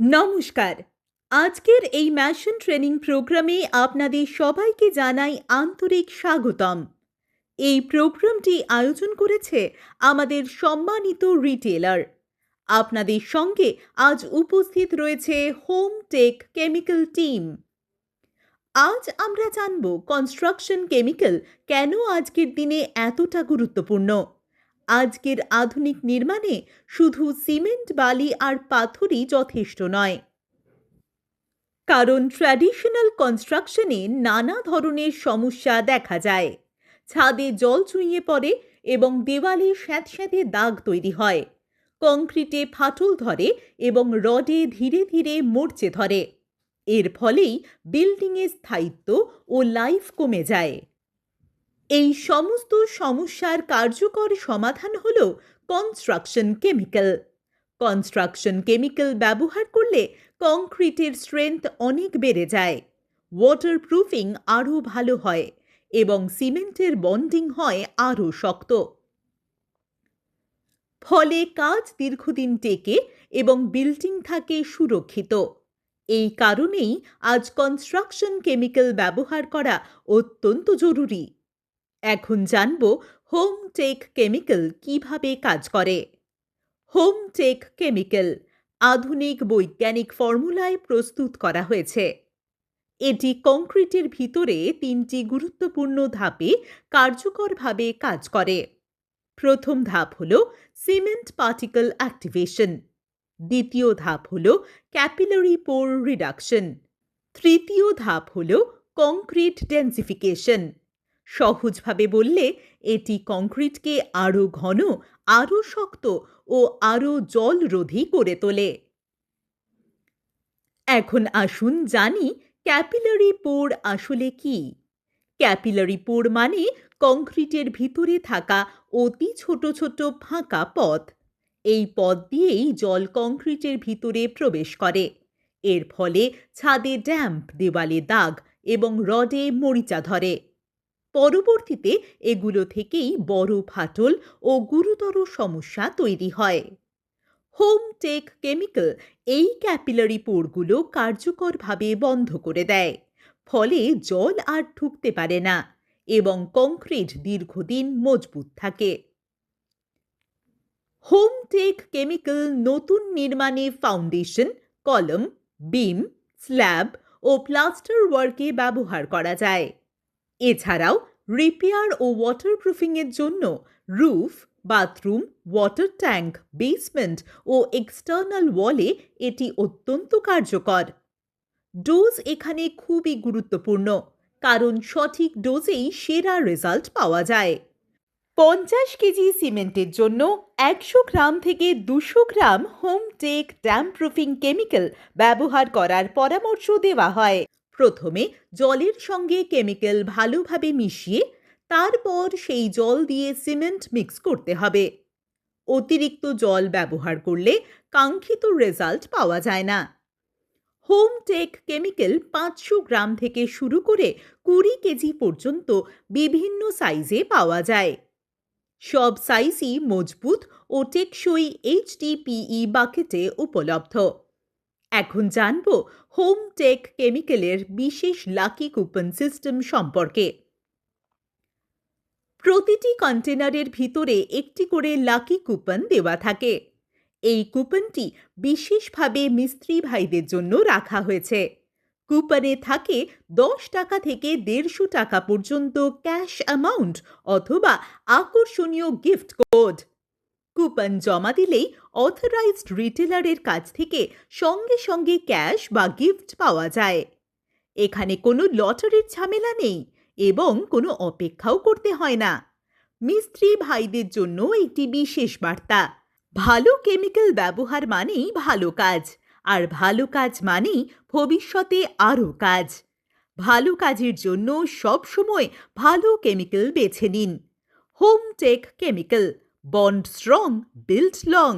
নমস্কার। আজকের এই ম্যাশন ট্রেনিং প্রোগ্রামে আপনাদের সবাইকে জানাই আন্তরিক স্বাগতম। এই প্রোগ্রামটি আয়োজন করেছে আমাদের সম্মানিত রিটেলার। আপনাদের সঙ্গে আজ উপস্থিত রয়েছে হোম টেক কেমিক্যাল টিম। আজ আমরা জানব কনস্ট্রাকশন কেমিক্যাল কেন আজকের দিনে এতটা গুরুত্বপূর্ণ। আজকের আধুনিক নির্মাণে শুধু সিমেন্ট, বালি আর পাথরই যথেষ্ট নয়, কারণ ট্র্যাডিশনাল কনস্ট্রাকশনে নানা ধরনের সমস্যা দেখা যায়। ছাদে জল চুইয়ে পড়ে এবং দেওয়ালে স্যাঁতস্যাঁতে দাগ তৈরি হয়, কংক্রিটে ফাটল ধরে এবং রডে ধীরে ধীরে মরচে ধরে। এর ফলেই বিল্ডিংয়ের স্থায়িত্ব ও লাইফ কমে যায়। এই সমস্ত সমস্যার কার্যকর সমাধান হল কনস্ট্রাকশন কেমিক্যাল। কনস্ট্রাকশন কেমিক্যাল ব্যবহার করলে কংক্রিটের স্ট্রেংথ অনেক বেড়ে যায়, ওয়াটারপ্রুফিং আরও ভালো হয় এবং সিমেন্টের বন্ডিং হয় আরও শক্ত। ফলে কাজ দীর্ঘদিন টেকে এবং বিল্ডিং থাকে সুরক্ষিত। এই কারণেই আজ কনস্ট্রাকশন কেমিক্যাল ব্যবহার করা অত্যন্ত জরুরি। এখন জানব হোম টেক কেমিক্যাল কিভাবে কাজ করে। হোম টেক কেমিক্যাল আধুনিক বৈজ্ঞানিক ফর্মুলায় প্রস্তুত করা হয়েছে। এটি কংক্রিটের ভিতরে 3টি গুরুত্বপূর্ণ ধাপে কার্যকরভাবে কাজ করে। প্রথম ধাপ হল সিমেন্ট পার্টিকল অ্যাক্টিভেশন, দ্বিতীয় ধাপ হল ক্যাপিলারি পোর রিডাকশন, তৃতীয় ধাপ হল কংক্রিট ডেন্সিফিকেশন। সহজভাবে বললে এটি কংক্রিটকে আরও ঘন, আরও শক্ত ও আরও জলরোধী করে তোলে। এখন আসুন জানি ক্যাপিলারি পোর আসলে কি। ক্যাপিলারি পোর মানে কংক্রিটের ভিতরে থাকা অতি ছোট ছোট ফাঁকা পথ। এই পথ দিয়েই জল কংক্রিটের ভিতরে প্রবেশ করে। এর ফলে ছাদে ড্যাম্প, দেওয়ালে দাগ এবং রডে মরিচা ধরে। পরবর্তীতে এগুলো থেকেই বড় ফাটল ও গুরুতর সমস্যা তৈরি হয়। হোম টেক কেমিক্যাল এই ক্যাপিলারি পোরগুলো কার্যকরভাবে বন্ধ করে দেয়, ফলে জল আর ঢুকতে পারে না এবং কংক্রিট দীর্ঘদিন মজবুত থাকে। হোম টেক কেমিক্যাল নতুন নির্মাণে ফাউন্ডেশন, কলম, বিম, স্ল্যাব ও প্লাস্টার ওয়ার্কে ব্যবহার করা যায়। এছাড়াও রিপেয়ার ও ওয়াটারপ্রুফিংয়ের জন্য roof, bathroom, water tank, basement ও এক্সটার্নাল ওয়ালে এটি অত্যন্ত কার্যকর। ডোজ এখানে খুবই গুরুত্বপূর্ণ, কারণ সঠিক ডোজেই সেরা রেজাল্ট পাওয়া যায়। 50 কেজি সিমেন্টের জন্য 100 গ্রাম থেকে 200 gram home tech damp proofing chemical ব্যবহার করার পরামর্শ দেওয়া হয়। প্রথমে জলের সঙ্গে কেমিক্যাল ভালোভাবে মিশিয়ে তারপর সেই জল দিয়ে সিমেন্ট মিক্স করতে হবে। অতিরিক্ত জল ব্যবহার করলে কাঙ্ক্ষিত রেজাল্ট পাওয়া যায় না। হোম টেক কেমিক্যাল 500 গ্রাম থেকে শুরু করে 20 কেজি পর্যন্ত বিভিন্ন সাইজে পাওয়া যায়। সব সাইজই মজবুত ও টেকসই HDPE বাকেটে উপলব্ধ। এখন জানব হোম টেক কেমিক্যালের বিশেষ লাকি কুপন সিস্টেম সম্পর্কে। প্রতিটি কন্টেনারের ভিতরে একটি করে লাকি কুপন দেওয়া থাকে। এই কুপনটি বিশেষভাবে মিস্ত্রি ভাইদের জন্য রাখা হয়েছে। কুপনে থাকে 10 টাকা থেকে 150 টাকা পর্যন্ত ক্যাশ অ্যামাউন্ট অথবা আকর্ষণীয় গিফট কোড। কুপন জমা দিলেই অথরাইজড রিটেলারের কাছ থেকে সঙ্গে সঙ্গে ক্যাশ বা গিফট পাওয়া যায়। এখানে কোনো লটারির ঝামেলা নেই এবং কোনো অপেক্ষাও করতে হয় না। মিস্ত্রি ভাইদের জন্য একটি বিশেষ বার্তা: ভালো কেমিক্যাল ব্যবহার মানেই ভালো কাজ, আর ভালো কাজ মানেই ভবিষ্যতে আরও কাজ। ভালো কাজের জন্য সবসময় ভালো কেমিক্যাল বেছে নিন। Home tech chemical, bond strong, build long.